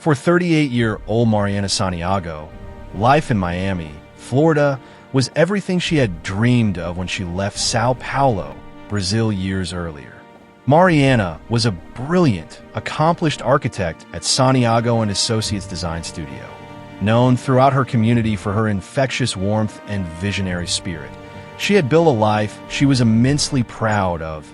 For 38-year-old Mariana Santiago, life in Miami, Florida, was everything she had dreamed of when she left Sao Paulo, Brazil years earlier. Mariana was a brilliant, accomplished architect at Santiago and Associates Design Studio, known throughout her community for her infectious warmth and visionary spirit. She had built a life she was immensely proud of: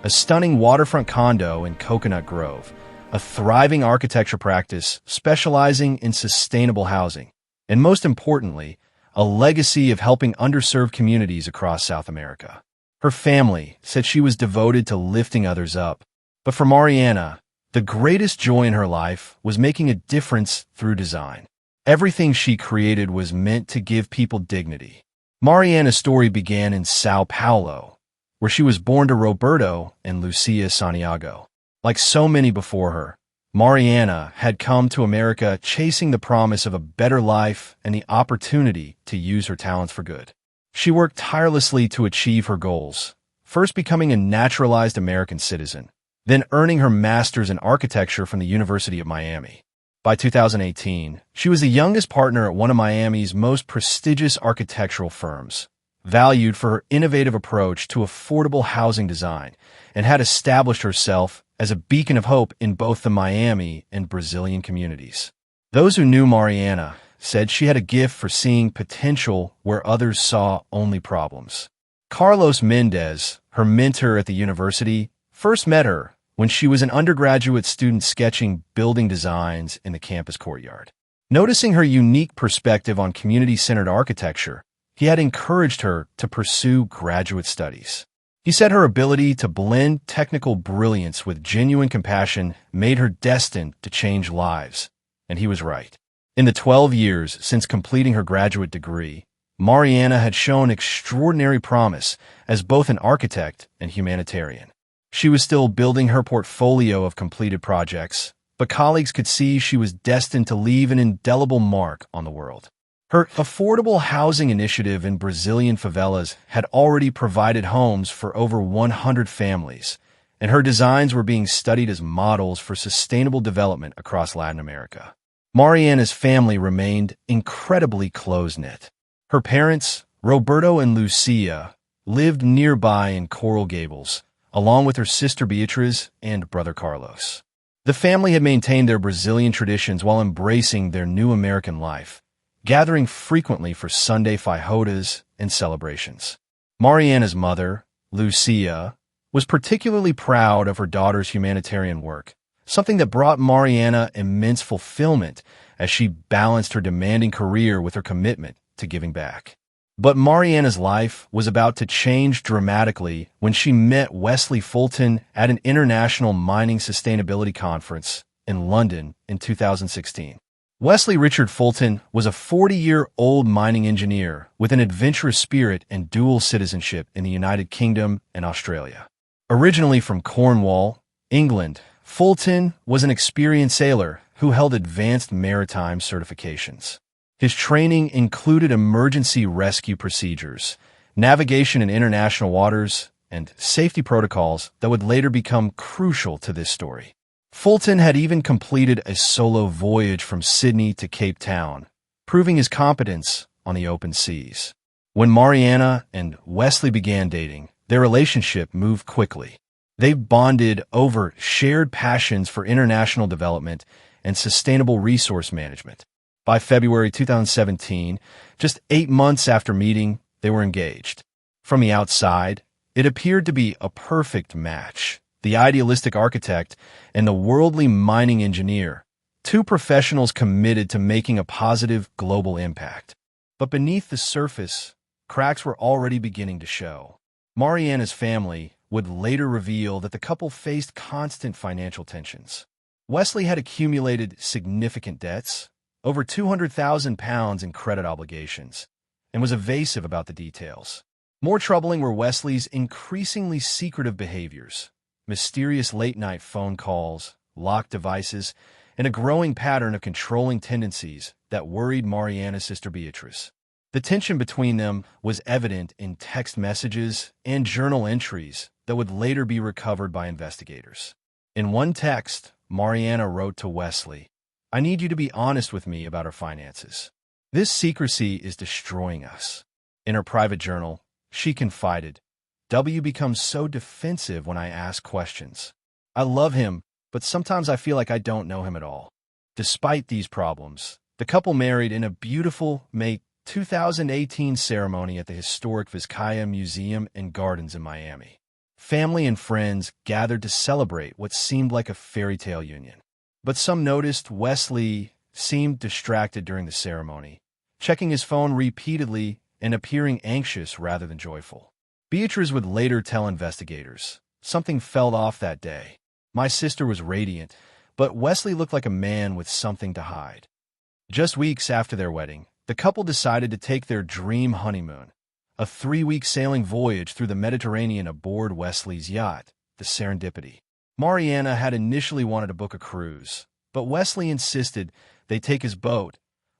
a stunning waterfront condo in Coconut Grove, a thriving architecture practice specializing in sustainable housing, and most importantly, a legacy of helping underserved communities across South America. Her family said she was devoted to lifting others up, but for Mariana, the greatest joy in her life was making a difference through design. Everything she created was meant to give people dignity. Mariana's story began in Sao Paulo, where she was born to Roberto and Lucia Santiago. Like so many before her, Mariana had come to America chasing the promise of a better life and the opportunity to use her talents for good. She worked tirelessly to achieve her goals, first becoming a naturalized American citizen, then earning her master's in architecture from the University of Miami. By 2018, she was the youngest partner at one of Miami's most prestigious architectural firms, valued for her innovative approach to affordable housing design, and had established herself as a beacon of hope in both the Miami and Brazilian communities. Those who knew Mariana said she had a gift for seeing potential where others saw only problems. Carlos Mendez, her mentor at the university, first met her when she was an undergraduate student sketching building designs in the campus courtyard. Noticing her unique perspective on community-centered architecture, he had encouraged her to pursue graduate studies. He said her ability to blend technical brilliance with genuine compassion made her destined to change lives, and he was right. In the 12 years since completing her graduate degree, Mariana had shown extraordinary promise as both an architect and humanitarian. She was still building her portfolio of completed projects, but colleagues could see she was destined to leave an indelible mark on the world. Her affordable housing initiative in Brazilian favelas had already provided homes for over 100 families, and her designs were being studied as models for sustainable development across Latin America. Mariana's family remained incredibly close-knit. Her parents, Roberto and Lucia, lived nearby in Coral Gables, along with her sister Beatriz and brother Carlos. The family had maintained their Brazilian traditions while embracing their new American life, gathering frequently for Sunday fajotas and celebrations. Mariana's mother, Lucia, was particularly proud of her daughter's humanitarian work, something that brought Mariana immense fulfillment as she balanced her demanding career with her commitment to giving back. But Mariana's life was about to change dramatically when she met Wesley Fulton at an international mining sustainability conference in London in 2016. Wesley Richard Fulton was a 40-year-old mining engineer with an adventurous spirit and dual citizenship in the United Kingdom and Australia. Originally from Cornwall, England, Fulton was an experienced sailor who held advanced maritime certifications. His training included emergency rescue procedures, navigation in international waters, and safety protocols that would later become crucial to this story. Fulton had even completed a solo voyage from Sydney to Cape Town, proving his competence on the open seas. When Mariana and Wesley began dating, their relationship moved quickly. They bonded over shared passions for international development and sustainable resource management. By February 2017, just 8 months after meeting, they were engaged. From the outside, it appeared to be a perfect match. The idealistic architect and the worldly mining engineer, two professionals committed to making a positive global impact. But beneath the surface, cracks were already beginning to show. Mariana's family would later reveal that the couple faced constant financial tensions. Wesley had accumulated significant debts, over £200,000 in credit obligations, and was evasive about the details. More troubling were Wesley's increasingly secretive behaviors, mysterious late-night phone calls, locked devices, and a growing pattern of controlling tendencies that worried Mariana's sister Beatriz. The tension between them was evident in text messages and journal entries that would later be recovered by investigators. In one text, Mariana wrote to Wesley, I need you to be honest with me about our finances. This secrecy is destroying us." In her private journal, she confided, "W becomes so defensive when I ask questions. I love him, but sometimes I feel like I don't know him at all." Despite these problems, the couple married in a beautiful May 2018 ceremony at the historic Vizcaya Museum and Gardens in Miami. Family and friends gathered to celebrate what seemed like a fairy tale union. But some noticed Wesley seemed distracted during the ceremony, checking his phone repeatedly and appearing anxious rather than joyful. Beatrice would later tell investigators, "Something fell off that day. My sister was radiant, but Wesley looked like a man with something to hide." Just weeks after their wedding, the couple decided to take their dream honeymoon, a 3-week sailing voyage through the Mediterranean aboard Wesley's yacht, the Serendipity. Mariana had initially wanted to book a cruise, but Wesley insisted they take his boat,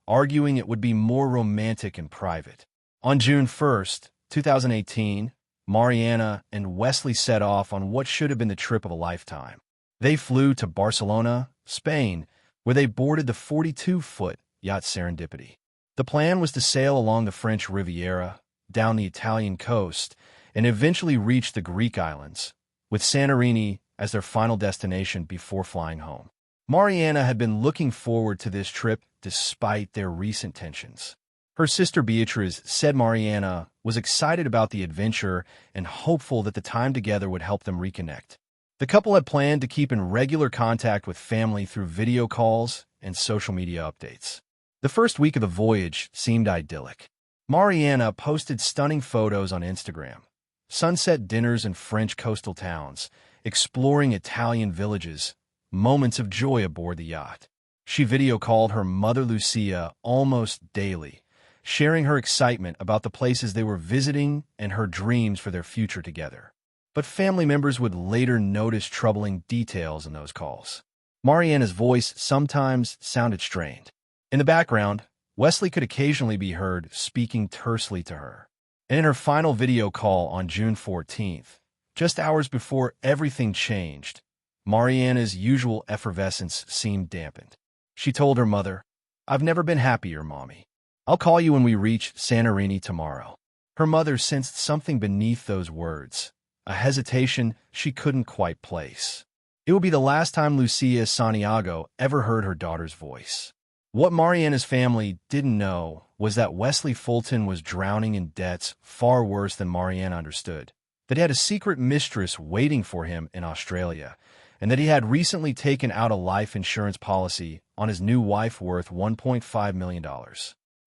arguing it would be more romantic and private. On June 1st, 2018, Mariana and Wesley set off on what should have been the trip of a lifetime. They flew to Barcelona, Spain, where they boarded the 42-foot yacht Serendipity. The plan was to sail along the French Riviera, down the Italian coast, and eventually reach the Greek islands, with Santorini as their final destination before flying home. Mariana had been looking forward to this trip despite their recent tensions. Her sister Beatrice said Mariana was excited about the adventure and hopeful that the time together would help them reconnect. The couple had planned to keep in regular contact with family through video calls and social media updates. The first week of the voyage seemed idyllic. Mariana posted stunning photos on Instagram, sunset dinners in French coastal towns, exploring Italian villages, moments of joy aboard the yacht. She video called her mother Lucia almost daily, sharing her excitement about the places they were visiting and her dreams for their future together. But family members would later notice troubling details in those calls. Mariana's voice sometimes sounded strained. In the background, Wesley could occasionally be heard speaking tersely to her. And in her final video call on June 14th, just hours before everything changed, Mariana's usual effervescence seemed dampened. She told her mother, "I've never been happier, Mommy. I'll call you when we reach Santorini tomorrow." Her mother sensed something beneath those words, a hesitation she couldn't quite place. It would be the last time Lucia Santiago ever heard her daughter's voice. What Mariana's family didn't know was that Wesley Fulton was drowning in debts far worse than Mariana understood, that he had a secret mistress waiting for him in Australia, and that he had recently taken out a life insurance policy on his new wife worth $1.5 million.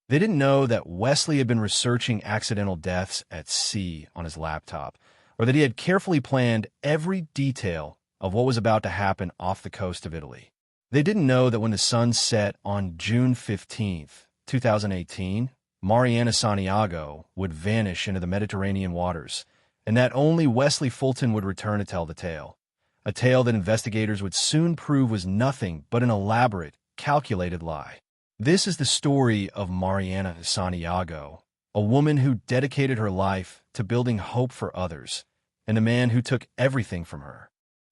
They didn't know that Wesley had been researching accidental deaths at sea on his laptop, or that he had carefully planned every detail of what was about to happen off the coast of Italy. They didn't know that when the sun set on June 15th, 2018, Mariana Santiago would vanish into the Mediterranean waters, and that only Wesley Fulton would return to tell the tale. A tale that investigators would soon prove was nothing but an elaborate, calculated lie. This is the story of Mariana Santiago, a woman who dedicated her life to building hope for others, and a man who took everything from her.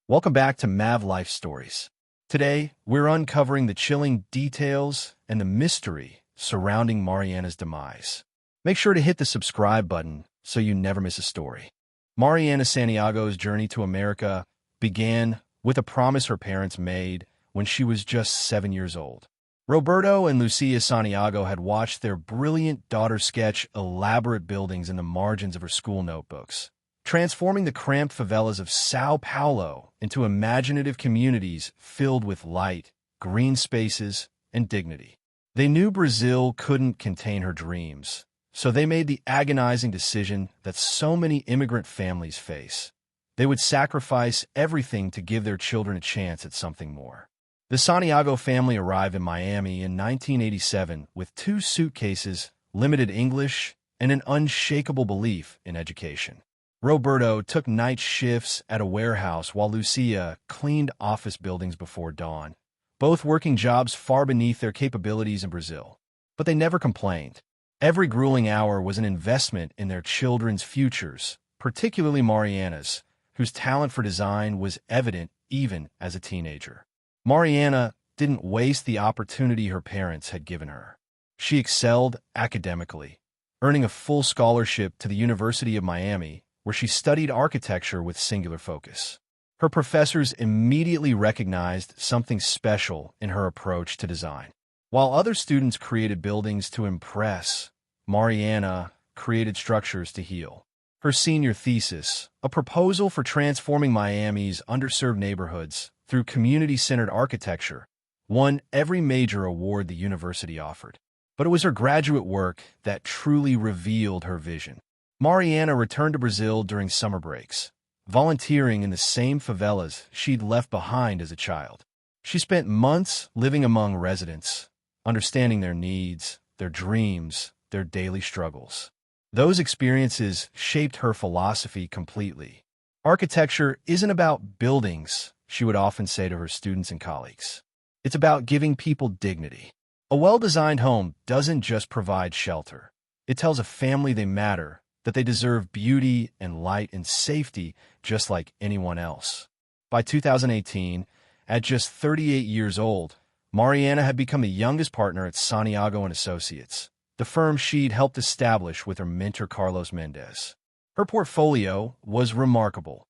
Welcome back to Mav Life Stories. Today, we're uncovering the chilling details and the mystery surrounding Mariana's demise. Make sure to hit the subscribe button so you never miss a story. Mariana Santiago's journey to America began with a promise her parents made when she was just 7 years old. Roberto and Lucia Santiago had watched their brilliant daughter sketch elaborate buildings in the margins of her school notebooks, transforming the cramped favelas of Sao Paulo into imaginative communities filled with light, green spaces, and dignity. They knew Brazil couldn't contain her dreams, so they made the agonizing decision that so many immigrant families face. They would sacrifice everything to give their children a chance at something more. The Santiago family arrived in Miami in 1987 with 2 suitcases, limited English, and an unshakable belief in education. Roberto took night shifts at a warehouse while Lucia cleaned office buildings before dawn, both working jobs far beneath their capabilities in Brazil. But they never complained. Every grueling hour was an investment in their children's futures, particularly Mariana's, whose talent for design was evident even as a teenager. Mariana didn't waste the opportunity her parents had given her. She excelled academically, earning a full scholarship to the University of Miami, where she studied architecture with singular focus. Her professors immediately recognized something special in her approach to design. While other students created buildings to impress, Mariana created structures to heal. Her senior thesis, a proposal for transforming Miami's underserved neighborhoods through community-centered architecture, won every major award the university offered. But it was her graduate work that truly revealed her vision. Mariana returned to Brazil during summer breaks, volunteering in the same favelas she'd left behind as a child. She spent months living among residents, understanding their needs, their dreams, their daily struggles. Those experiences shaped her philosophy completely. Architecture isn't about buildings, she would often say to her students and colleagues. It's about giving people dignity. A well-designed home doesn't just provide shelter. It tells a family they matter, that they deserve beauty and light and safety just like anyone else. By 2018, at just 38 years old, Mariana had become the youngest partner at Santiago & Associates, the firm she'd helped establish with her mentor Carlos Mendez. Her portfolio was remarkable.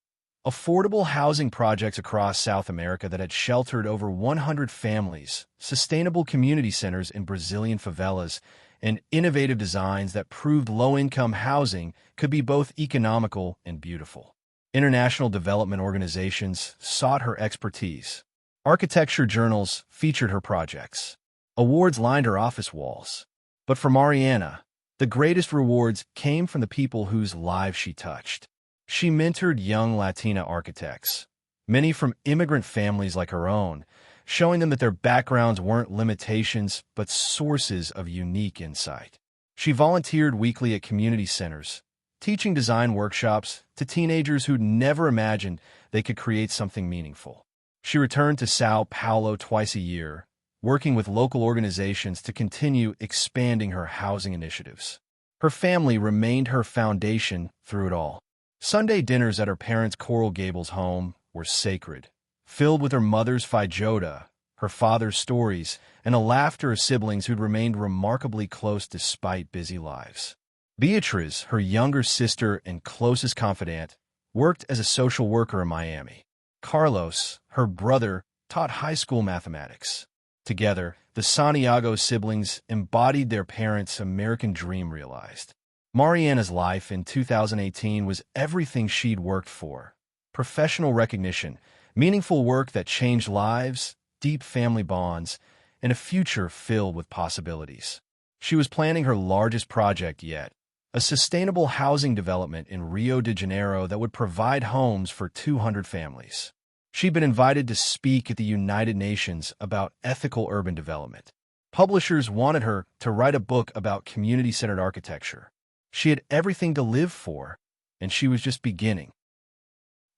Affordable housing projects across South America that had sheltered over 100 families, sustainable community centers in Brazilian favelas, and innovative designs that proved low-income housing could be both economical and beautiful. International development organizations sought her expertise. Architecture journals featured her projects. Awards lined her office walls. But for Mariana, the greatest rewards came from the people whose lives she touched. She mentored young Latina architects, many from immigrant families like her own, showing them that their backgrounds weren't limitations but sources of unique insight. She volunteered weekly at community centers, teaching design workshops to teenagers who'd never imagined they could create something meaningful. She returned to Sao Paulo twice a year, working with local organizations to continue expanding her housing initiatives. Her family remained her foundation through it all. Sunday dinners at her parents' Coral Gables home were sacred, filled with her mother's feijoada, her father's stories, and the laughter of siblings who'd remained remarkably close despite busy lives. Beatriz, her younger sister and closest confidant, worked as a social worker in Miami. Carlos, her brother, taught high school mathematics. Together, the Santiago siblings embodied their parents' American dream realized. Mariana's life in 2018 was everything she'd worked for. Professional recognition, meaningful work that changed lives, deep family bonds, and a future filled with possibilities. She was planning her largest project yet, a sustainable housing development in Rio de Janeiro that would provide homes for 200 families. She'd been invited to speak at the United Nations about ethical urban development. Publishers wanted her to write a book about community-centered architecture. She had everything to live for, and she was just beginning.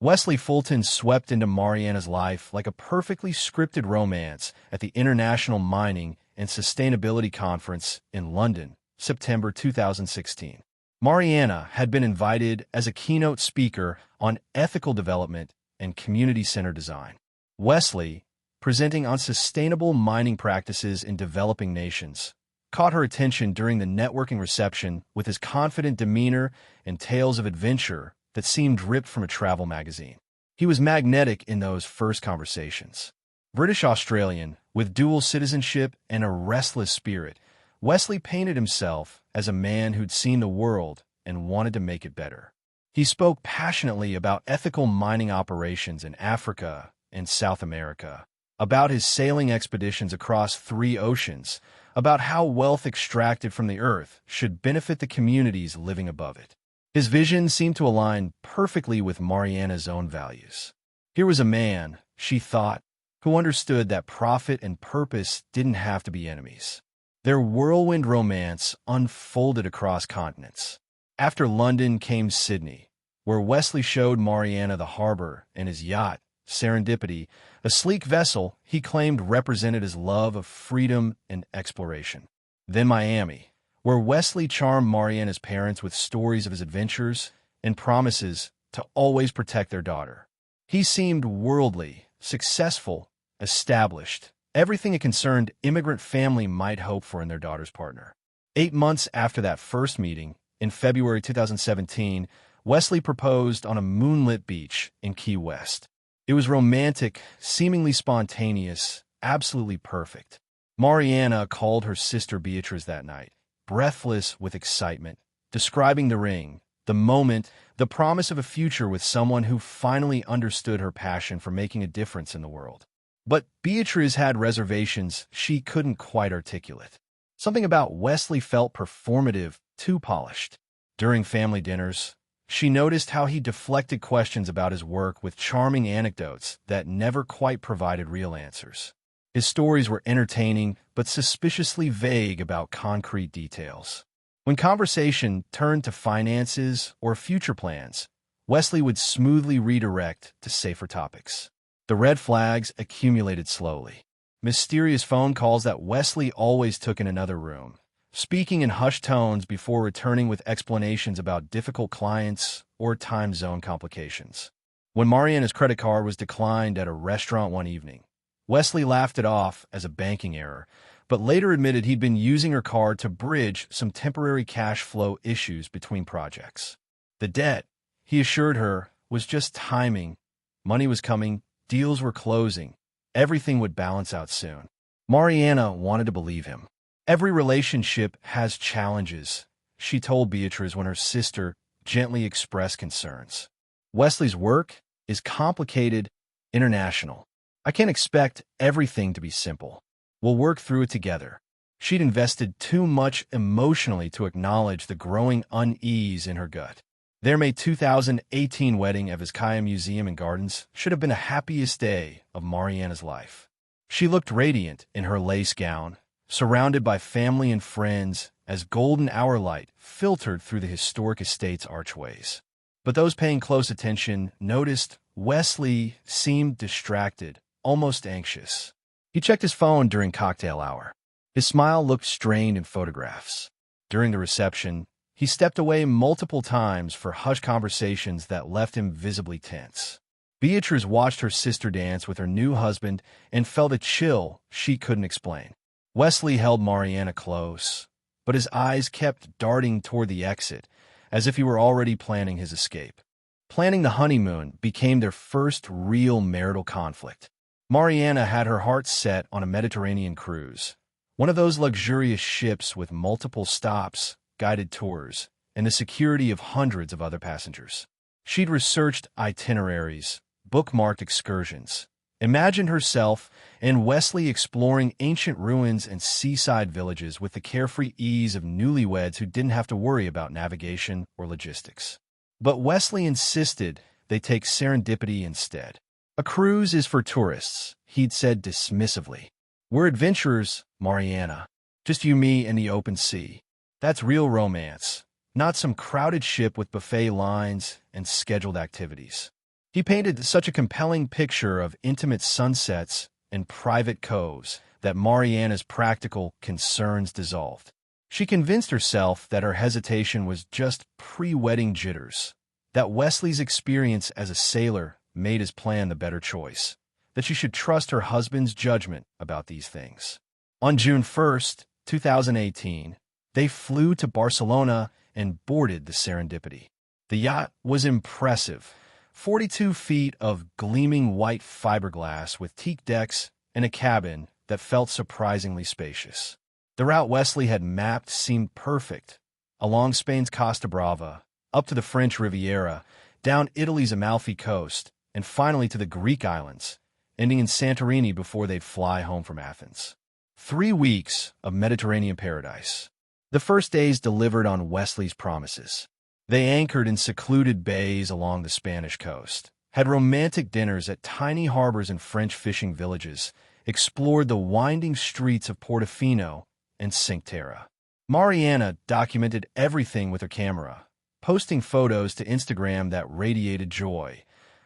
Wesley Fulton swept into Mariana's life like a perfectly scripted romance at the International Mining and Sustainability Conference in London, September 2016. Mariana had been invited as a keynote speaker on ethical development and community-centered design. Wesley, presenting on sustainable mining practices in developing nations, caught her attention during the networking reception with his confident demeanor and tales of adventure that seemed ripped from a travel magazine. He was magnetic in those first conversations. British-Australian, with dual citizenship and a restless spirit, Wesley painted himself as a man who'd seen the world and wanted to make it better. He spoke passionately about ethical mining operations in Africa and South America, about his sailing expeditions across 3 oceans, about how wealth extracted from the earth should benefit the communities living above it. His vision seemed to align perfectly with Mariana's own values. Here was a man, she thought, who understood that profit and purpose didn't have to be enemies. Their whirlwind romance unfolded across continents. After London came Sydney, where Wesley showed Mariana the harbor and his yacht, Serendipity, a sleek vessel he claimed represented his love of freedom and exploration. Then Miami, where Wesley charmed Mariana's parents with stories of his adventures and promises to always protect their daughter. He seemed worldly, successful, established, everything a concerned immigrant family might hope for in their daughter's partner. 8 months after that first meeting, in February 2017, Wesley proposed on a moonlit beach in Key West. It was romantic, seemingly spontaneous, absolutely perfect. Mariana called her sister Beatrice that night, breathless with excitement, describing the ring, the moment, the promise of a future with someone who finally understood her passion for making a difference in the world. But Beatrice had reservations she couldn't quite articulate. Something about Wesley felt performative, too polished. During family dinners, she noticed how he deflected questions about his work with charming anecdotes that never quite provided real answers. His stories were entertaining, but suspiciously vague about concrete details. When conversation turned to finances or future plans, Wesley would smoothly redirect to safer topics. The red flags accumulated slowly. Mysterious phone calls that Wesley always took in another room, speaking in hushed tones before returning with explanations about difficult clients or time zone complications. When Mariana's credit card was declined at a restaurant one evening, Wesley laughed it off as a banking error, but later admitted he'd been using her card to bridge some temporary cash flow issues between projects. The debt, he assured her, was just timing. Money was coming, deals were closing, everything would balance out soon. Mariana wanted to believe him. Every relationship has challenges, she told Beatrice when her sister gently expressed concerns. Wesley's work is complicated, international. I can't expect everything to be simple. We'll work through it together. She'd invested too much emotionally to acknowledge the growing unease in her gut. Their May 2018 wedding at Vizcaya Museum and Gardens should have been the happiest day of Mariana's life. She looked radiant in her lace gown, surrounded by family and friends as golden hour light filtered through the historic estate's archways. But those paying close attention noticed Wesley seemed distracted, almost anxious. He checked his phone during cocktail hour. His smile looked strained in photographs. During the reception, he stepped away multiple times for hushed conversations that left him visibly tense. Beatrice watched her sister dance with her new husband and felt a chill she couldn't explain. Wesley held Mariana close, but his eyes kept darting toward the exit, as if he were already planning his escape. Planning the honeymoon became their first real marital conflict. Mariana had her heart set on a Mediterranean cruise, one of those luxurious ships with multiple stops, guided tours, and the security of hundreds of other passengers. She'd researched itineraries, bookmarked excursions, imagined herself and Wesley exploring ancient ruins and seaside villages with the carefree ease of newlyweds who didn't have to worry about navigation or logistics. But Wesley insisted they take serendipity instead. A cruise is for tourists, he'd said dismissively. We're adventurers, Mariana. Just you, me, and the open sea. That's real romance, not some crowded ship with buffet lines and scheduled activities. He painted such a compelling picture of intimate sunsets and private coves that Mariana's practical concerns dissolved. She convinced herself that her hesitation was just pre-wedding jitters, that Wesley's experience as a sailor made his plan the better choice, that she should trust her husband's judgment about these things. On June 1st, 2018, they flew to Barcelona and boarded the Serendipity. The yacht was impressive, 42 feet of gleaming white fiberglass with teak decks and a cabin that felt surprisingly spacious. The route Wesley had mapped seemed perfect, along Spain's Costa Brava, up to the French Riviera, down Italy's Amalfi Coast, and finally to the Greek islands, ending in Santorini before they'd fly home from Athens. 3 weeks of Mediterranean paradise. The first days delivered on Wesley's promises. They anchored in secluded bays along the Spanish coast, had romantic dinners at tiny harbors and French fishing villages, explored the winding streets of Portofino and Cinque Terre. Mariana documented everything with her camera, posting photos to Instagram that radiated joy,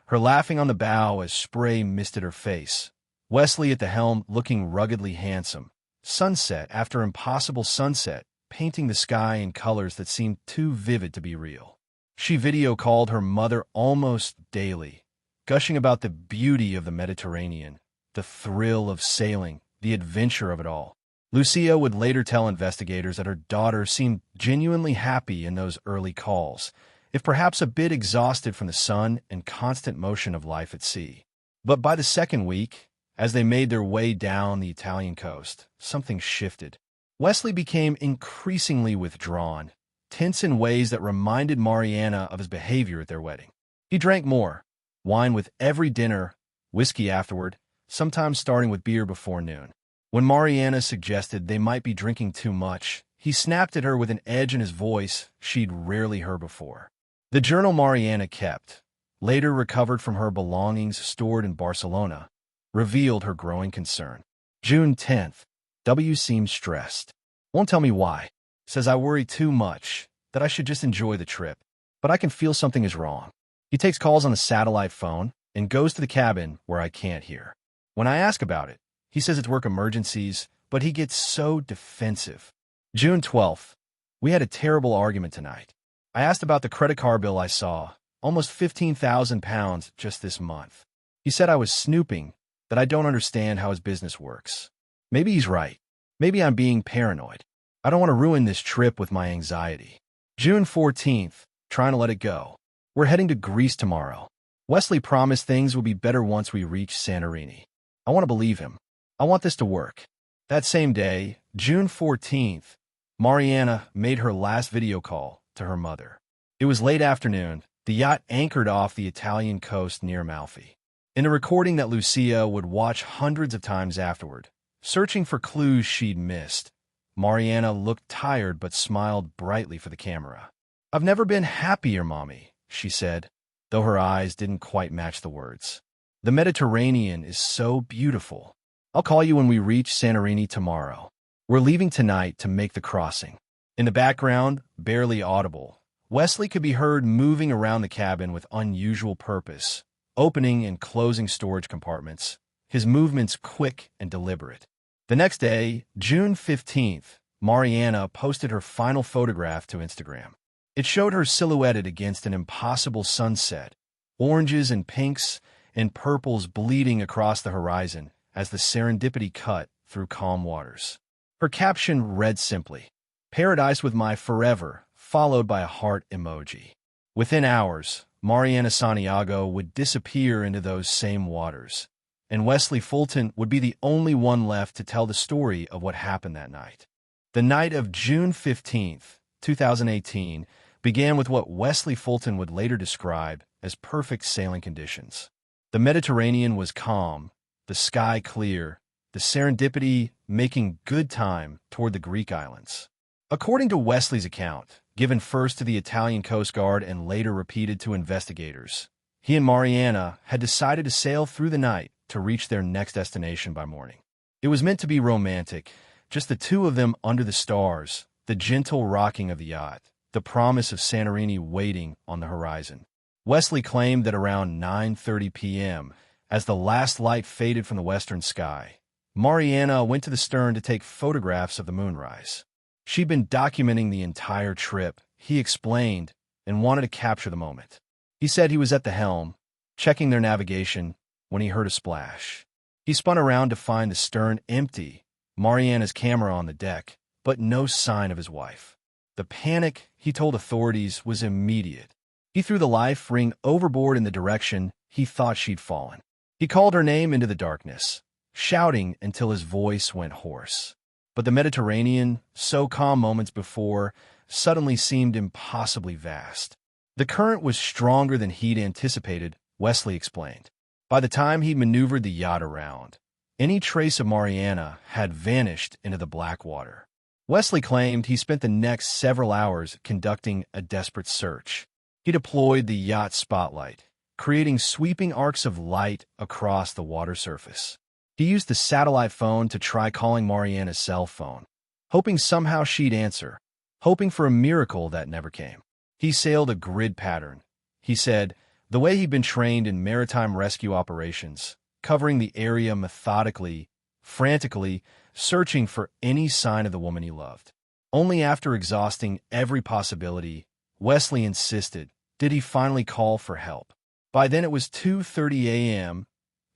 her laughing on the bow as spray misted her face, Wesley at the helm looking ruggedly handsome, sunset after impossible sunset, painting the sky in colors that seemed too vivid to be real. She video called her mother almost daily, gushing about the beauty of the Mediterranean, the thrill of sailing, the adventure of it all. Lucia would later tell investigators that her daughter seemed genuinely happy in those early calls, if perhaps a bit exhausted from the sun and constant motion of life at sea. But by the second week, as they made their way down the Italian coast, something shifted. Wesley became increasingly withdrawn, tense in ways that reminded Mariana of his behavior at their wedding. He drank more, wine with every dinner, whiskey afterward, sometimes starting with beer before noon. When Mariana suggested they might be drinking too much, he snapped at her with an edge in his voice she'd rarely heard before. The journal Mariana kept, later recovered from her belongings stored in Barcelona, revealed her growing concern. June 10th. W seems stressed. Won't tell me why. Says I worry too much, that I should just enjoy the trip. But I can feel something is wrong. He takes calls on the satellite phone and goes to the cabin where I can't hear. When I ask about it, he says it's work emergencies, but he gets so defensive. June 12th. We had a terrible argument tonight. I asked about the credit card bill I saw, almost £15,000 just this month. He said I was snooping, that I don't understand how his business works. Maybe he's right. Maybe I'm being paranoid. I don't want to ruin this trip with my anxiety. June 14th. Trying to let it go. We're heading to Greece tomorrow. Wesley promised things will be better once we reach Santorini. I want to believe him. I want this to work. That same day, June 14th, Mariana made her last video call to her mother. It was late afternoon. The yacht anchored off the Italian coast near Amalfi. In a recording that Lucia would watch hundreds of times afterward, searching for clues she'd missed, Mariana looked tired but smiled brightly for the camera. I've never been happier, Mommy, she said, though her eyes didn't quite match the words. The Mediterranean is so beautiful. I'll call you when we reach Santorini tomorrow. We're leaving tonight to make the crossing. In the background, barely audible, Wesley could be heard moving around the cabin with unusual purpose, opening and closing storage compartments, his movements quick and deliberate. The next day, June 15th, Mariana posted her final photograph to Instagram. It showed her silhouetted against an impossible sunset, oranges and pinks and purples bleeding across the horizon as the Serendipity cut through calm waters. Her caption read simply, "Paradise with my forever," followed by a heart emoji. Within hours, Mariana Santiago would disappear into those same waters, and Wesley Fulton would be the only one left to tell the story of what happened that night. The night of June 15th, 2018, began with what Wesley Fulton would later describe as perfect sailing conditions. The Mediterranean was calm, the sky clear, the Serendipity making good time toward the Greek islands. According to Wesley's account, given first to the Italian Coast Guard and later repeated to investigators, he and Mariana had decided to sail through the night to reach their next destination by morning. It was meant to be romantic, just the two of them under the stars, the gentle rocking of the yacht, the promise of Santorini waiting on the horizon. Wesley claimed that around 9:30 p.m., as the last light faded from the western sky, Mariana went to the stern to take photographs of the moonrise. She'd been documenting the entire trip, he explained, and wanted to capture the moment. He said he was at the helm, checking their navigation, when he heard a splash. He spun around to find the stern empty, Mariana's camera on the deck, but no sign of his wife. The panic, he told authorities, was immediate. He threw the life ring overboard in the direction he thought she'd fallen. He called her name into the darkness, shouting until his voice went hoarse. But the Mediterranean, so calm moments before, suddenly seemed impossibly vast. The current was stronger than he'd anticipated, Wesley explained. By the time he'd maneuvered the yacht around, any trace of Mariana had vanished into the black water. Wesley claimed he spent the next several hours conducting a desperate search. He deployed the yacht spotlight, creating sweeping arcs of light across the water surface. He used the satellite phone to try calling Mariana's cell phone, hoping somehow she'd answer, hoping for a miracle that never came. He sailed a grid pattern. He said, the way he'd been trained in maritime rescue operations, covering the area methodically, frantically, searching for any sign of the woman he loved. Only after exhausting every possibility, Wesley insisted, did he finally call for help. By then it was 2:30 a.m.,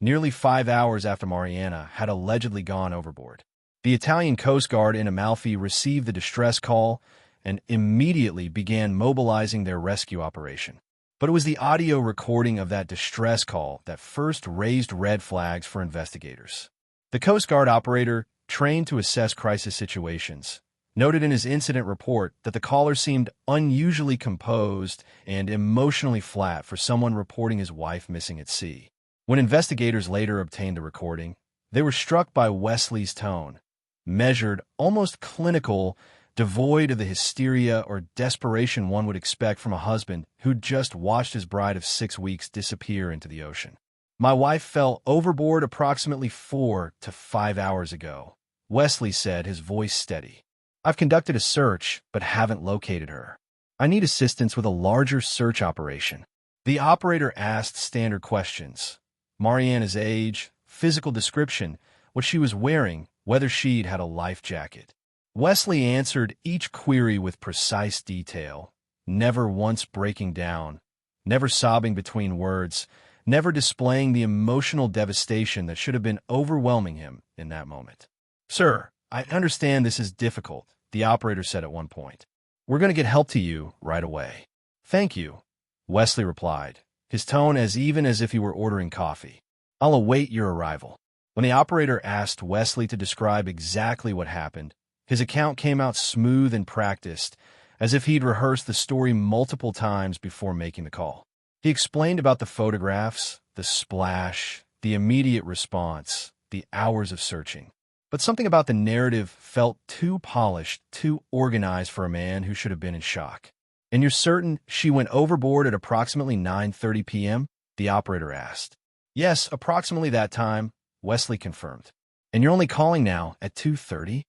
nearly 5 hours after Mariana had allegedly gone overboard. The Italian Coast Guard in Amalfi received the distress call and immediately began mobilizing their rescue operation. But it was the audio recording of that distress call that first raised red flags for investigators. The Coast Guard operator, trained to assess crisis situations, noted in his incident report that the caller seemed unusually composed and emotionally flat for someone reporting his wife missing at sea. When investigators later obtained the recording, they were struck by Wesley's tone, measured, almost clinical, devoid of the hysteria or desperation one would expect from a husband who'd just watched his bride of 6 weeks disappear into the ocean. "My wife fell overboard approximately 4 to 5 hours ago," Wesley said, his voice steady. "I've conducted a search, but haven't located her. I need assistance with a larger search operation." The operator asked standard questions: Mariana's age, physical description, what she was wearing, whether she'd had a life jacket. Wesley answered each query with precise detail, never once breaking down, never sobbing between words, never displaying the emotional devastation that should have been overwhelming him in that moment. "Sir, I understand this is difficult," the operator said at one point. "We're going to get help to you right away." "Thank you," Wesley replied, his tone as even as if he were ordering coffee. "I'll await your arrival." When the operator asked Wesley to describe exactly what happened, his account came out smooth and practiced, as if he'd rehearsed the story multiple times before making the call. He explained about the photographs, the splash, the immediate response, the hours of searching. But something about the narrative felt too polished, too organized for a man who should have been in shock. "And you're certain she went overboard at approximately 9:30 p.m.? the operator asked. "Yes, approximately that time," Wesley confirmed. "And you're only calling now at 2:30?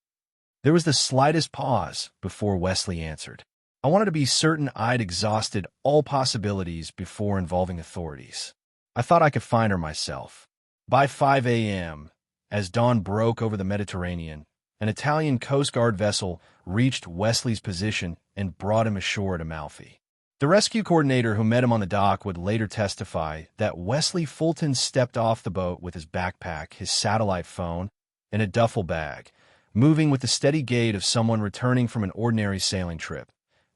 There was the slightest pause before Wesley answered. "I wanted to be certain I'd exhausted all possibilities before involving authorities. I thought I could find her myself." By 5 a.m., as dawn broke over the Mediterranean, an Italian Coast Guard vessel reached Wesley's position and brought him ashore at Amalfi. The rescue coordinator who met him on the dock would later testify that Wesley Fulton stepped off the boat with his backpack, his satellite phone, and a duffel bag, moving with the steady gait of someone returning from an ordinary sailing trip,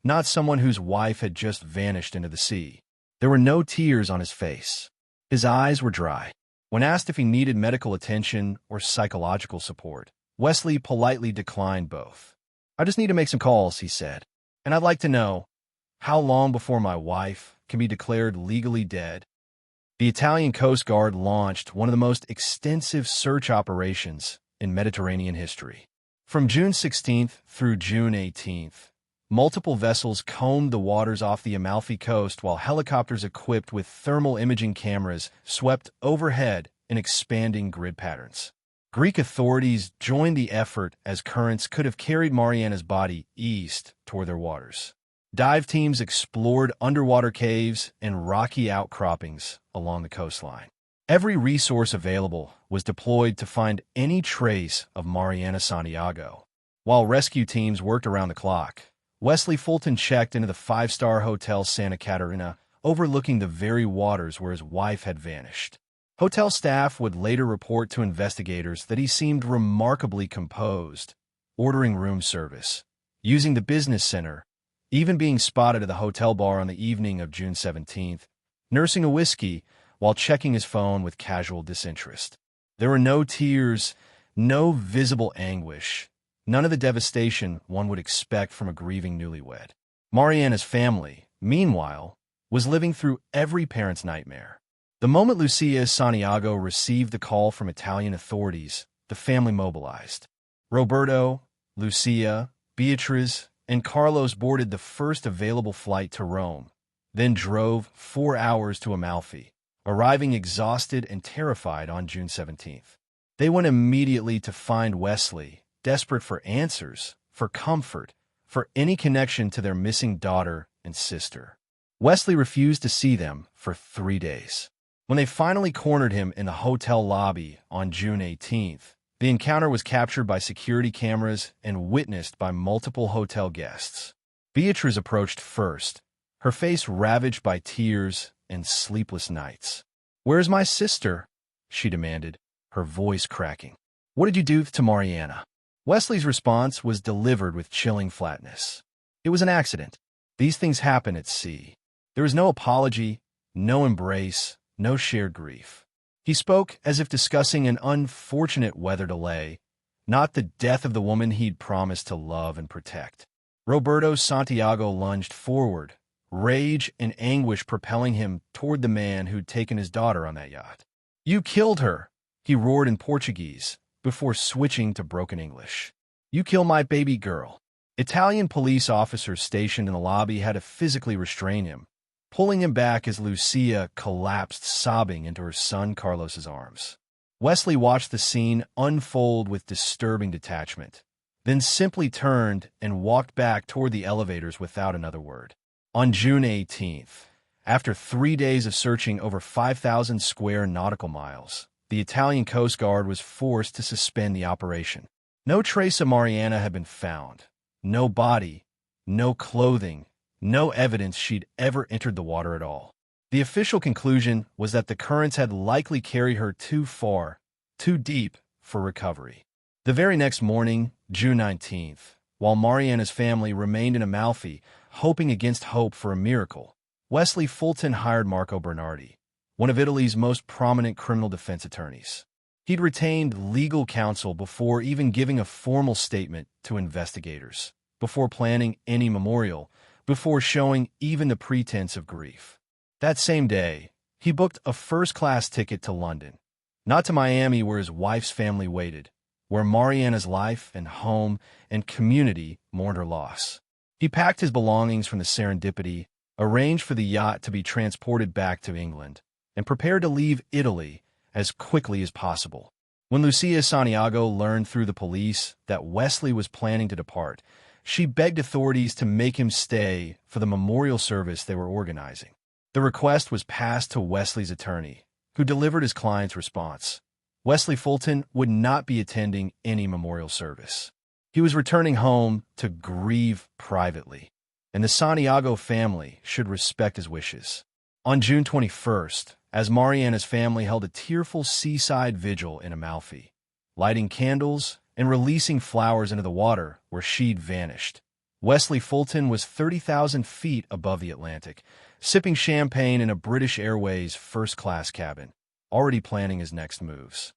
not someone whose wife had just vanished into the sea. There were no tears on his face. His eyes were dry. When asked if he needed medical attention or psychological support, Wesley politely declined both. "I just need to make some calls," he said. "And I'd like to know, how long before my wife can be declared legally dead?" The Italian Coast Guard launched one of the most extensive search operations in Mediterranean history. From June 16th through June 18th, multiple vessels combed the waters off the Amalfi coast while helicopters equipped with thermal imaging cameras swept overhead in expanding grid patterns. Greek authorities joined the effort as currents could have carried Mariana's body east toward their waters. Dive teams explored underwater caves and rocky outcroppings along the coastline. Every resource available was deployed to find any trace of Mariana Santiago. While rescue teams worked around the clock, Wesley Fulton checked into the five-star Hotel Santa Caterina, overlooking the very waters where his wife had vanished. Hotel staff would later report to investigators that he seemed remarkably composed, ordering room service, using the business center, even being spotted at the hotel bar on the evening of June 17th, nursing a whiskey while checking his phone with casual disinterest. There were no tears, no visible anguish, none of the devastation one would expect from a grieving newlywed. Mariana's family, meanwhile, was living through every parent's nightmare. The moment Lucia Santiago received the call from Italian authorities, the family mobilized. Roberto, Lucia, Beatriz, and Carlos boarded the first available flight to Rome, then drove 4 hours to Amalfi, arriving exhausted and terrified on June 17th. They went immediately to find Wesley, desperate for answers, for comfort, for any connection to their missing daughter and sister. Wesley refused to see them for 3 days. When they finally cornered him in the hotel lobby on June 18th, the encounter was captured by security cameras and witnessed by multiple hotel guests. Beatriz approached first, her face ravaged by tears and sleepless nights. "Where's my sister?" she demanded, her voice cracking. What did you do to Mariana? Wesley's response was delivered with chilling flatness. It was an accident. These things happen at sea. There was no apology, no embrace, no shared grief. He spoke as if discussing an unfortunate weather delay, not the death of the woman he'd promised to love and protect. Roberto Santiago lunged forward, rage and anguish propelling him toward the man who'd taken his daughter on that yacht. You killed her, he roared in Portuguese, before switching to broken English. You killed my baby girl. Italian police officers stationed in the lobby had to physically restrain him, pulling him back as Lucia collapsed sobbing into her son Carlos's arms. Wesley watched the scene unfold with disturbing detachment, then simply turned and walked back toward the elevators without another word. On June 18th, after 3 days of searching over 5,000 square nautical miles, the Italian Coast Guard was forced to suspend the operation. No trace of Mariana had been found. No body, no clothing, no evidence she'd ever entered the water at all. The official conclusion was that the currents had likely carried her too far, too deep for recovery. The very next morning, June 19th, while Mariana's family remained in Amalfi, hoping against hope for a miracle, Wesley Fulton hired Marco Bernardi, one of Italy's most prominent criminal defense attorneys. He'd retained legal counsel before even giving a formal statement to investigators, before planning any memorial, before showing even the pretense of grief. That same day, he booked a first-class ticket to London, not to Miami where his wife's family waited, where Mariana's life and home and community mourned her loss. He packed his belongings from the Serendipity, arranged for the yacht to be transported back to England, and prepared to leave Italy as quickly as possible. When Lucia Santiago learned through the police that Wesley was planning to depart, she begged authorities to make him stay for the memorial service they were organizing. The request was passed to Wesley's attorney, who delivered his client's response. Wesley Fulton would not be attending any memorial service. He was returning home to grieve privately, and the Santiago family should respect his wishes. On June 21st, as Mariana's family held a tearful seaside vigil in Amalfi, lighting candles and releasing flowers into the water where she'd vanished, Wesley Fulton was 30,000 feet above the Atlantic, sipping champagne in a British Airways first-class cabin, already planning his next moves.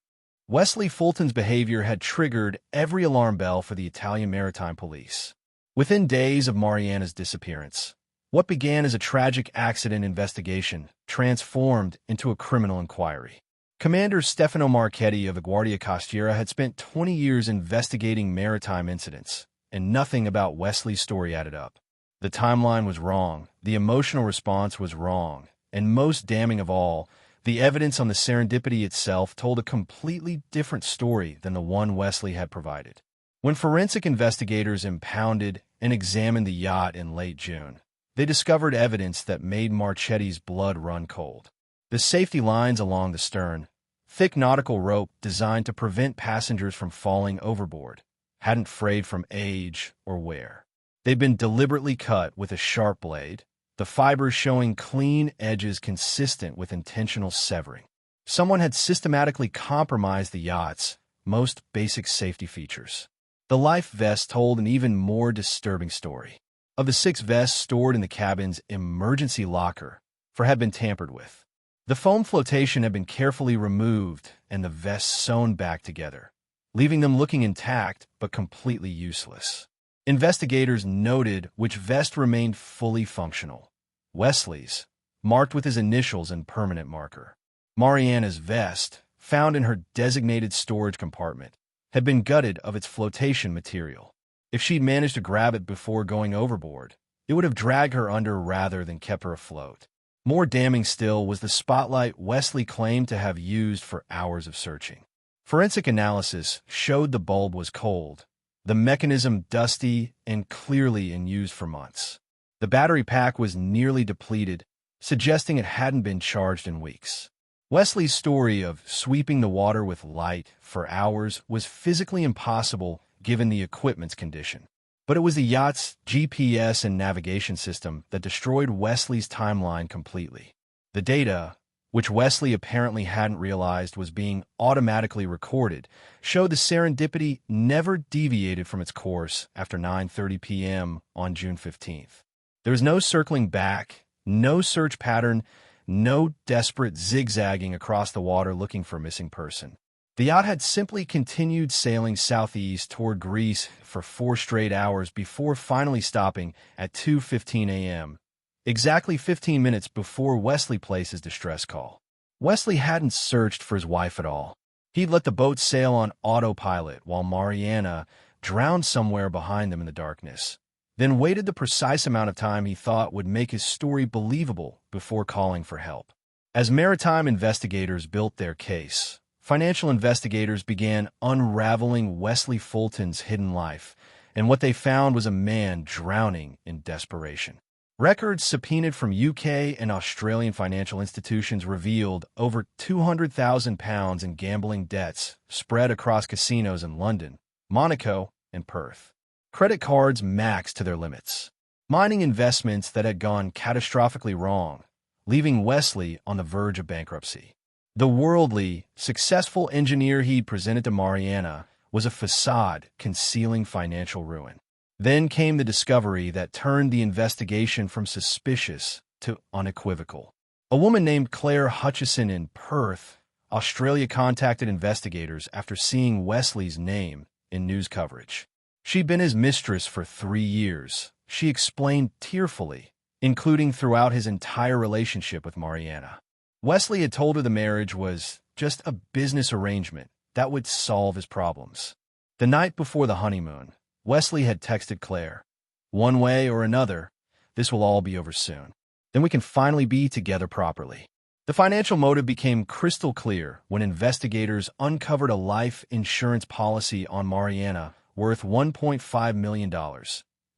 Wesley Fulton's behavior had triggered every alarm bell for the Italian Maritime Police. Within days of Mariana's disappearance, what began as a tragic accident investigation transformed into a criminal inquiry. Commander Stefano Marchetti of the Guardia Costiera had spent 20 years investigating maritime incidents, and nothing about Wesley's story added up. The timeline was wrong, the emotional response was wrong, and most damning of all, the evidence on the Serendipity itself told a completely different story than the one Wesley had provided. When forensic investigators impounded and examined the yacht in late June, they discovered evidence that made Marchetti's blood run cold. The safety lines along the stern, thick nautical rope designed to prevent passengers from falling overboard, hadn't frayed from age or wear. They'd been deliberately cut with a sharp blade, the fibers showing clean edges consistent with intentional severing. Someone had systematically compromised the yacht's most basic safety features. The life vest told an even more disturbing story. Of the 6 vests stored in the cabin's emergency locker, 4 had been tampered with. The foam flotation had been carefully removed and the vests sewn back together, leaving them looking intact but completely useless. Investigators noted which vest remained fully functional. Wesley's, marked with his initials and permanent marker. Mariana's vest, found in her designated storage compartment, had been gutted of its flotation material. If she'd managed to grab it before going overboard, it would have dragged her under rather than kept her afloat. More damning still was the spotlight Wesley claimed to have used for hours of searching. Forensic analysis showed the bulb was cold, the mechanism dusty and clearly in use for months. The battery pack was nearly depleted, suggesting it hadn't been charged in weeks. Wesley's story of sweeping the water with light for hours was physically impossible given the equipment's condition. But it was the yacht's GPS and navigation system that destroyed Wesley's timeline completely. The data, which Wesley apparently hadn't realized was being automatically recorded, showed the serendipity never deviated from its course after 9:30 p.m. on June 15th. There was no circling back, no search pattern, no desperate zigzagging across the water looking for a missing person. The yacht had simply continued sailing southeast toward Greece for 4 straight hours before finally stopping at 2:15 a.m., exactly 15 minutes before Wesley placed his distress call. Wesley hadn't searched for his wife at all. He'd let the boat sail on autopilot while Mariana drowned somewhere behind them in the darkness, then waited the precise amount of time he thought would make his story believable before calling for help. As maritime investigators built their case, financial investigators began unraveling Wesley Fulton's hidden life, and what they found was a man drowning in desperation. Records subpoenaed from UK and Australian financial institutions revealed over £200,000 in gambling debts spread across casinos in London, Monaco, and Perth. Credit cards maxed to their limits. Mining investments that had gone catastrophically wrong, leaving Wesley on the verge of bankruptcy. The worldly, successful engineer he'd presented to Mariana was a facade concealing financial ruin. Then came the discovery that turned the investigation from suspicious to unequivocal. A woman named Claire Hutchison in Perth, Australia contacted investigators after seeing Wesley's name in news coverage. She'd been his mistress for 3 years, she explained tearfully, including throughout his entire relationship with Mariana. Wesley had told her the marriage was just a business arrangement that would solve his problems. The night before the honeymoon, Wesley had texted Claire, "One way or another, this will all be over soon. Then we can finally be together properly." The financial motive became crystal clear when investigators uncovered a life insurance policy on Mariana worth $1.5 million,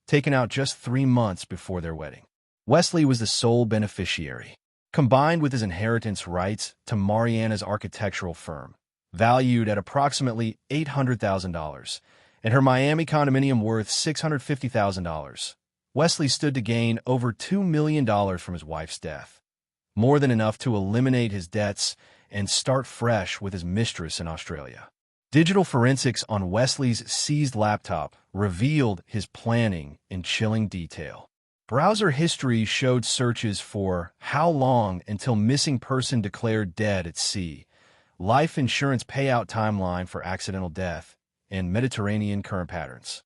taken out just 3 months before their wedding. Wesley was the sole beneficiary, combined with his inheritance rights to Mariana's architectural firm, valued at approximately $800,000, and her Miami condominium worth $650,000. Wesley stood to gain over $2 million from his wife's death, more than enough to eliminate his debts and start fresh with his mistress in Australia. Digital forensics on Wesley's seized laptop revealed his planning in chilling detail. Browser history showed searches for "how long until missing person declared dead at sea," life insurance payout timeline for accidental death, and Mediterranean current patterns.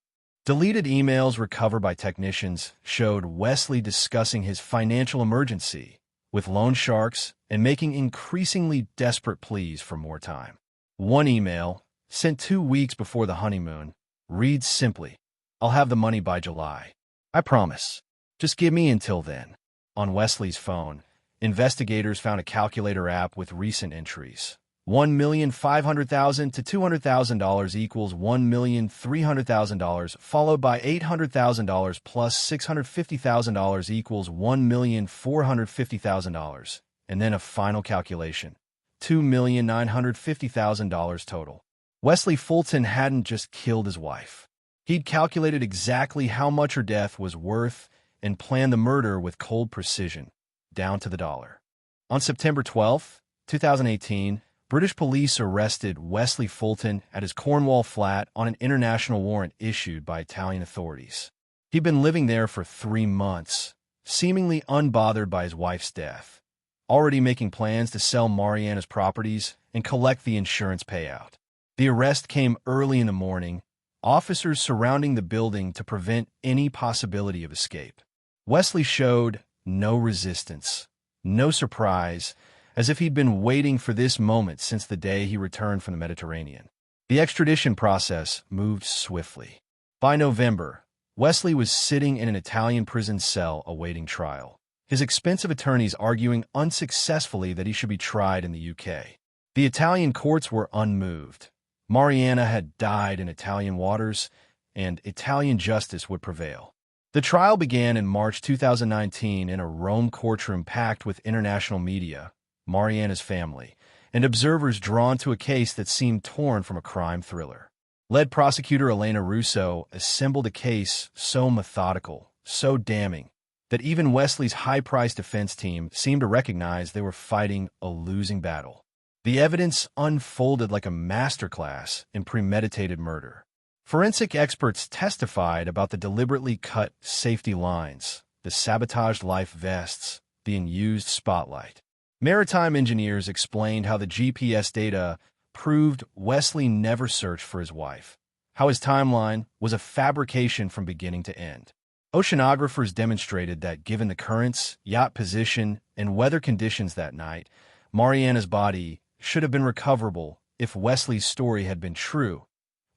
Deleted emails recovered by technicians showed Wesley discussing his financial emergency with loan sharks and making increasingly desperate pleas for more time. One email, sent 2 weeks before the honeymoon, reads simply, "I'll have the money by July. I promise. Just give me until then." On Wesley's phone, investigators found a calculator app with recent entries. $1,500,000 to $200,000 equals $1,300,000, followed by $800,000 plus $650,000 equals $1,450,000, and then a final calculation, $2,950,000 total. Wesley Fulton hadn't just killed his wife. He'd calculated exactly how much her death was worth and planned the murder with cold precision, down to the dollar. On September 12, 2018, British police arrested Wesley Fulton at his Cornwall flat on an international warrant issued by Italian authorities. He'd been living there for 3 months, seemingly unbothered by his wife's death, already making plans to sell Mariana's properties and collect the insurance payout. The arrest came early in the morning, officers surrounding the building to prevent any possibility of escape. Wesley showed no resistance, no surprise, as if he'd been waiting for this moment since the day he returned from the Mediterranean. The extradition process moved swiftly. By November, Wesley was sitting in an Italian prison cell awaiting trial, his expensive attorneys arguing unsuccessfully that he should be tried in the UK. The Italian courts were unmoved. Mariana had died in Italian waters, and Italian justice would prevail. The trial began in March 2019 in a Rome courtroom packed with international media, Mariana's family, and observers drawn to a case that seemed torn from a crime thriller. Lead prosecutor Elena Russo assembled a case so methodical, so damning, that even Wesley's high-priced defense team seemed to recognize they were fighting a losing battle. The evidence unfolded like a masterclass in premeditated murder. Forensic experts testified about the deliberately cut safety lines, the sabotaged life vests, the unused spotlight. Maritime engineers explained how the GPS data proved Wesley never searched for his wife, how his timeline was a fabrication from beginning to end. Oceanographers demonstrated that given the currents, yacht position, and weather conditions that night, Mariana's body should have been recoverable if Wesley's story had been true.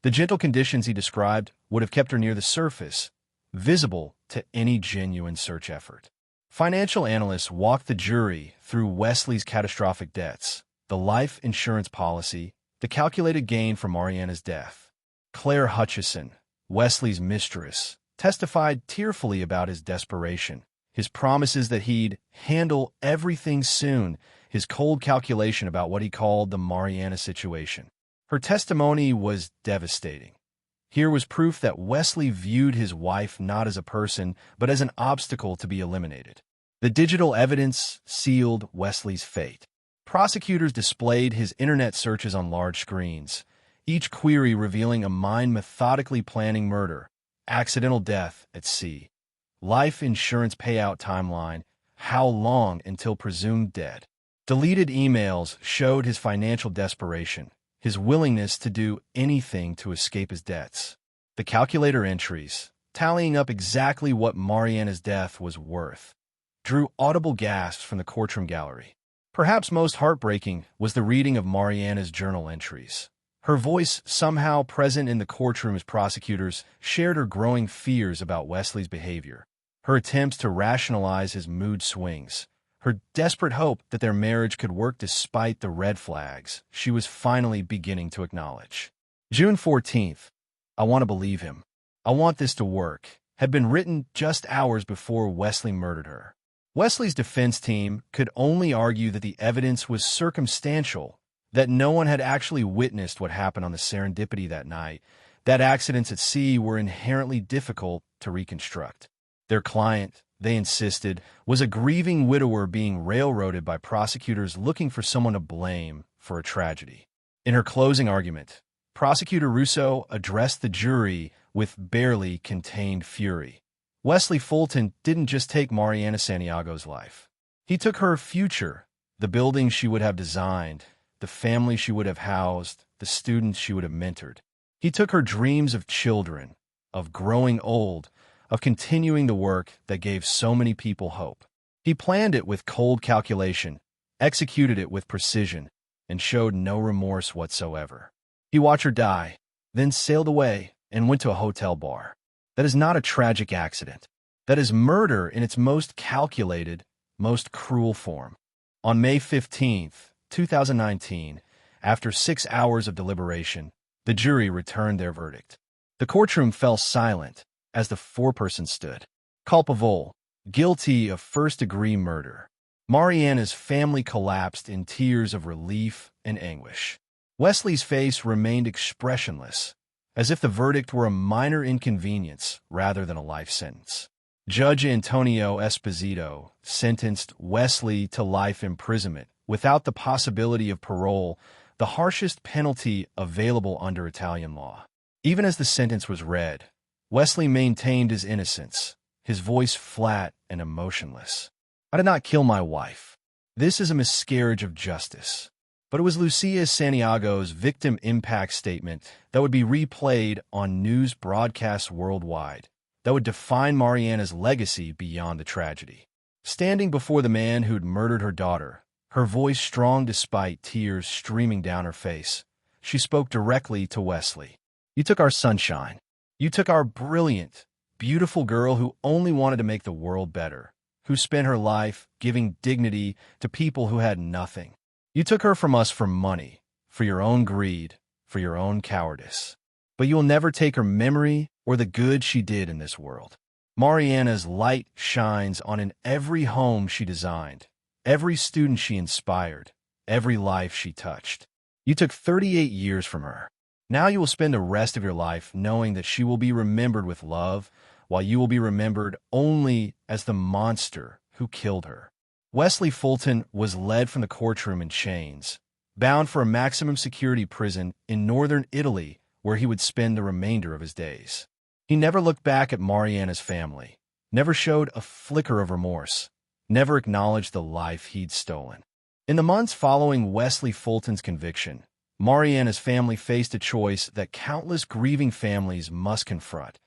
The gentle conditions he described would have kept her near the surface, visible to any genuine search effort. Financial analysts walked the jury through Wesley's catastrophic debts, the life insurance policy, the calculated gain from Mariana's death. Claire Hutchison, Wesley's mistress, testified tearfully about his desperation, his promises that he'd handle everything soon, his cold calculation about what he called the Mariana situation. Her testimony was devastating. Here was proof that Wesley viewed his wife not as a person, but as an obstacle to be eliminated. The digital evidence sealed Wesley's fate. Prosecutors displayed his internet searches on large screens, each query revealing a mind methodically planning murder, accidental death at sea, life insurance payout timeline, how long until presumed dead. Deleted emails showed his financial desperation, his willingness to do anything to escape his debts. The calculator entries, tallying up exactly what Mariana's death was worth, drew audible gasps from the courtroom gallery. Perhaps most heartbreaking was the reading of Mariana's journal entries. Her voice somehow present in the courtroom as prosecutors shared her growing fears about Wesley's behavior, her attempts to rationalize his mood swings, her desperate hope that their marriage could work despite the red flags she was finally beginning to acknowledge. June 14th, "I want to believe him. I want this to work," had been written just hours before Wesley murdered her. Wesley's defense team could only argue that the evidence was circumstantial, that no one had actually witnessed what happened on the Serendipity that night, that accidents at sea were inherently difficult to reconstruct. Their client, they insisted, was a grieving widower being railroaded by prosecutors looking for someone to blame for a tragedy. In her closing argument, Prosecutor Russo addressed the jury with barely contained fury. Wesley Fulton didn't just take Mariana Santiago's life. He took her future, the building she would have designed, the family she would have housed, the students she would have mentored. He took her dreams of children, of growing old, of continuing the work that gave so many people hope. He planned it with cold calculation, executed it with precision, and showed no remorse whatsoever. He watched her die, then sailed away and went to a hotel bar. That is not a tragic accident. That is murder in its most calculated, most cruel form. On May 15th, 2019, after 6 hours of deliberation, the jury returned their verdict. The courtroom fell silent as the foreperson stood. Culpable, guilty of first-degree murder. Mariana's family collapsed in tears of relief and anguish. Wesley's face remained expressionless, as if the verdict were a minor inconvenience rather than a life sentence. Judge Antonio Esposito sentenced Wesley to life imprisonment without the possibility of parole, the harshest penalty available under Italian law. Even as the sentence was read, Wesley maintained his innocence, his voice flat and emotionless. "I did not kill my wife. This is a miscarriage of justice." But it was Lucia Santiago's victim impact statement that would be replayed on news broadcasts worldwide, that would define Mariana's legacy beyond the tragedy. Standing before the man who'd murdered her daughter, her voice strong despite tears streaming down her face, she spoke directly to Wesley. "You took our sunshine. You took our brilliant, beautiful girl who only wanted to make the world better, who spent her life giving dignity to people who had nothing. You took her from us for money, for your own greed, for your own cowardice. But you will never take her memory or the good she did in this world." Mariana's light shines on in every home she designed, every student she inspired, every life she touched. You took 38 years from her. Now you will spend the rest of your life knowing that she will be remembered with love, while you will be remembered only as the monster who killed her. Wesley Fulton was led from the courtroom in chains, bound for a maximum security prison in northern Italy where he would spend the remainder of his days. He never looked back at Mariana's family, never showed a flicker of remorse, never acknowledged the life he'd stolen. In the months following Wesley Fulton's conviction, Mariana's family faced a choice that countless grieving families must confront: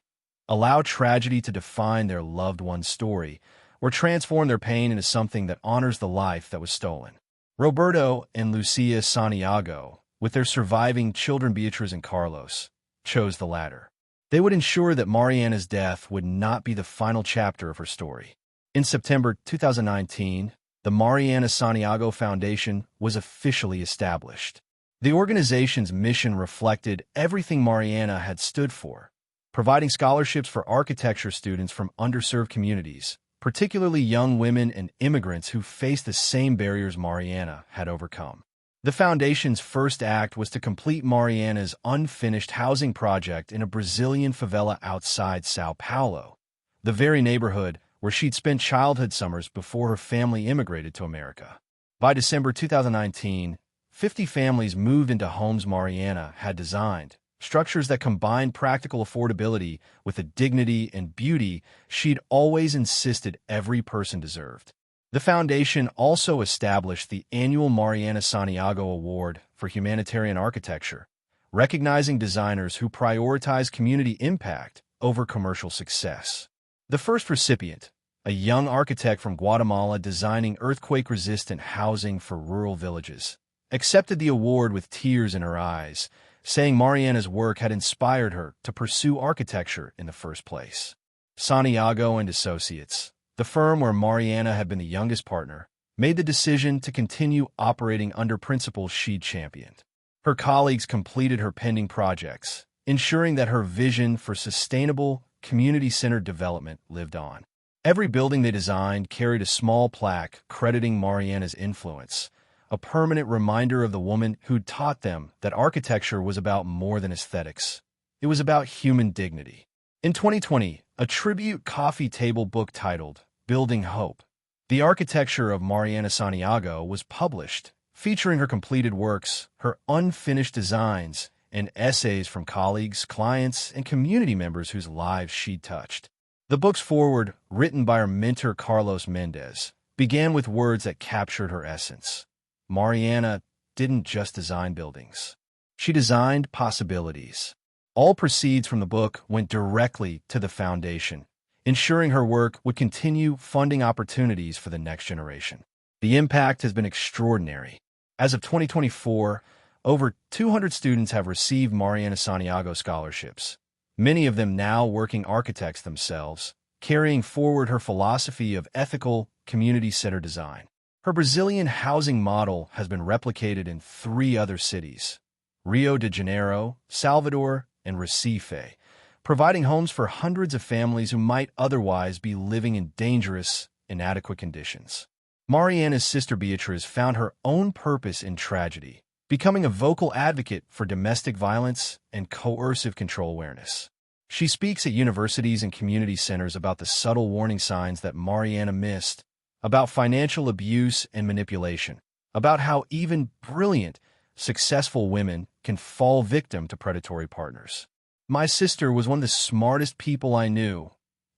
allow tragedy to define their loved one's story, or transform their pain into something that honors the life that was stolen. Roberto and Lucia Santiago, with their surviving children Beatriz and Carlos, chose the latter. They would ensure that Mariana's death would not be the final chapter of her story. In September 2019, the Mariana Santiago Foundation was officially established. The organization's mission reflected everything Mariana had stood for, providing scholarships for architecture students from underserved communities, particularly young women and immigrants who faced the same barriers Mariana had overcome. The foundation's first act was to complete Mariana's unfinished housing project in a Brazilian favela outside São Paulo, the very neighborhood where she'd spent childhood summers before her family immigrated to America. By December 2019, 50 families moved into homes Mariana had designed, structures that combined practical affordability with the dignity and beauty she'd always insisted every person deserved. The foundation also established the annual Mariana Santiago Award for Humanitarian Architecture, recognizing designers who prioritize community impact over commercial success. The first recipient, a young architect from Guatemala designing earthquake-resistant housing for rural villages, accepted the award with tears in her eyes, saying Mariana's work had inspired her to pursue architecture in the first place. Santiago and Associates, the firm where Mariana had been the youngest partner, made the decision to continue operating under principles she'd championed. Her colleagues completed her pending projects, ensuring that her vision for sustainable, community-centered development lived on. Every building they designed carried a small plaque crediting Mariana's influence, a permanent reminder of the woman who'd taught them that architecture was about more than aesthetics. It was about human dignity. In 2020, a tribute coffee table book titled Building Hope, The Architecture of Mariana Santiago, was published, featuring her completed works, her unfinished designs, and essays from colleagues, clients, and community members whose lives she'd touched. The book's foreword, written by her mentor Carlos Mendez, began with words that captured her essence. Mariana didn't just design buildings. She designed possibilities. All proceeds from the book went directly to the foundation, ensuring her work would continue funding opportunities for the next generation. The impact has been extraordinary. As of 2024, over 200 students have received Mariana Santiago scholarships, many of them now working architects themselves, carrying forward her philosophy of ethical, community-centered design. Her Brazilian housing model has been replicated in 3 other cities: Rio de Janeiro, Salvador, and Recife, providing homes for hundreds of families who might otherwise be living in dangerous, inadequate conditions. Mariana's sister Beatriz found her own purpose in tragedy, becoming a vocal advocate for domestic violence and coercive control awareness. She speaks at universities and community centers about the subtle warning signs that Mariana missed, about financial abuse and manipulation, about how even brilliant, successful women can fall victim to predatory partners. "My sister was one of the smartest people I knew,"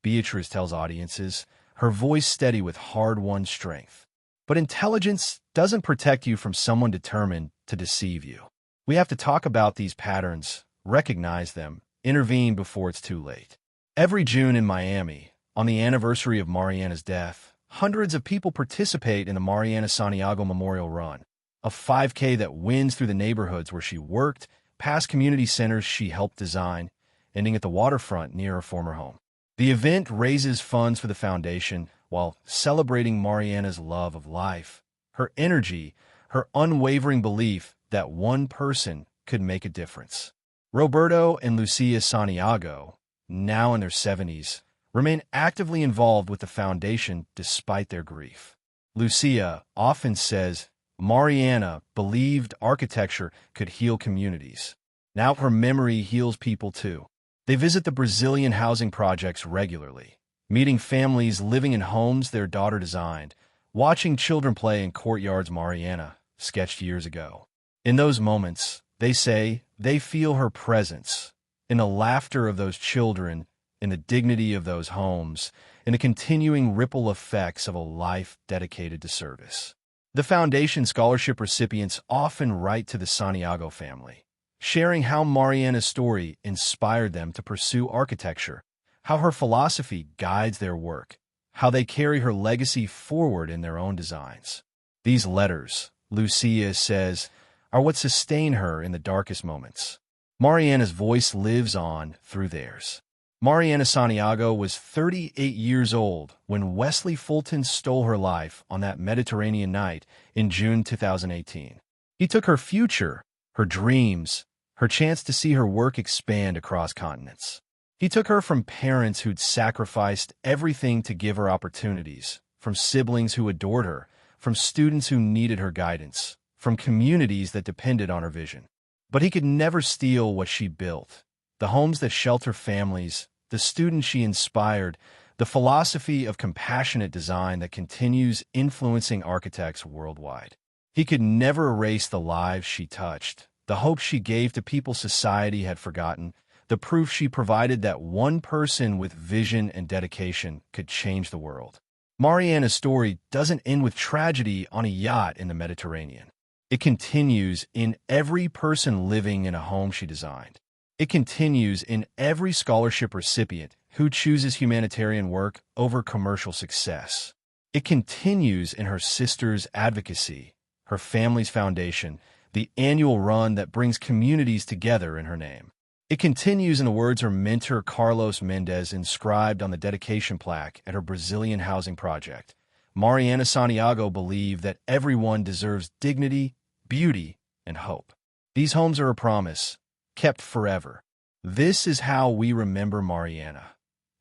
Beatriz tells audiences, her voice steady with hard-won strength. But intelligence doesn't protect you from someone determined to deceive you. We have to talk about these patterns, recognize them, intervene before it's too late. Every June in Miami, on the anniversary of Mariana's death, hundreds of people participate in the Mariana Santiago Memorial Run, a 5K that winds through the neighborhoods where she worked, past community centers she helped design, ending at the waterfront near her former home. The event raises funds for the foundation while celebrating Mariana's love of life, her energy, her unwavering belief that one person could make a difference. Roberto and Lucia Santiago, now in their 70s, remain actively involved with the foundation despite their grief. Lucia often says Mariana believed architecture could heal communities. Now her memory heals people too. They visit the Brazilian housing projects regularly, meeting families living in homes their daughter designed, watching children play in courtyards Mariana sketched years ago. In those moments, they say, they feel her presence, in the laughter of those children, in the dignity of those homes, in the continuing ripple effects of a life dedicated to service. The Foundation Scholarship recipients often write to the Santiago family, sharing how Mariana's story inspired them to pursue architecture, how her philosophy guides their work, how they carry her legacy forward in their own designs. These letters, Lucia says, are what sustain her in the darkest moments. Mariana's voice lives on through theirs. Mariana Santiago was 38 years old when Wesley Fulton stole her life on that Mediterranean night in June 2018. He took her future, her dreams, her chance to see her work expand across continents. He took her from parents who'd sacrificed everything to give her opportunities, from siblings who adored her, from students who needed her guidance, from communities that depended on her vision. But he could never steal what she built, the homes that shelter families, the students she inspired, the philosophy of compassionate design that continues influencing architects worldwide. He could never erase the lives she touched, the hope she gave to people society had forgotten, the proof she provided that one person with vision and dedication could change the world. Mariana's story doesn't end with tragedy on a yacht in the Mediterranean. It continues in every person living in a home she designed. It continues in every scholarship recipient who chooses humanitarian work over commercial success. It continues in her sister's advocacy, her family's foundation, the annual run that brings communities together in her name. It continues in the words her mentor Carlos Mendez inscribed on the dedication plaque at her Brazilian housing project. Mariana Santiago believed that everyone deserves dignity, beauty, and hope. These homes are a promise, kept forever. This is how we remember Mariana,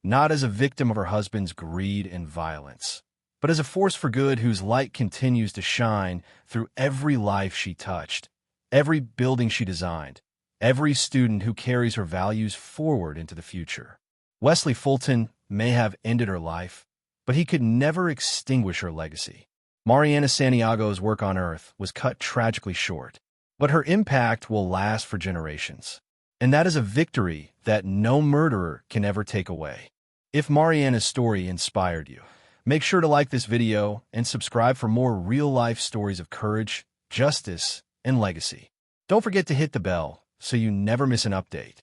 not as a victim of her husband's greed and violence, but as a force for good whose light continues to shine through every life she touched, every building she designed, every student who carries her values forward into the future. Wesley Fulton may have ended her life, but he could never extinguish her legacy. Mariana Santiago's work on Earth was cut tragically short, but her impact will last for generations. And that is a victory that no murderer can ever take away. If Mariana's story inspired you, make sure to like this video and subscribe for more real-life stories of courage, justice, and legacy. Don't forget to hit the bell so you never miss an update.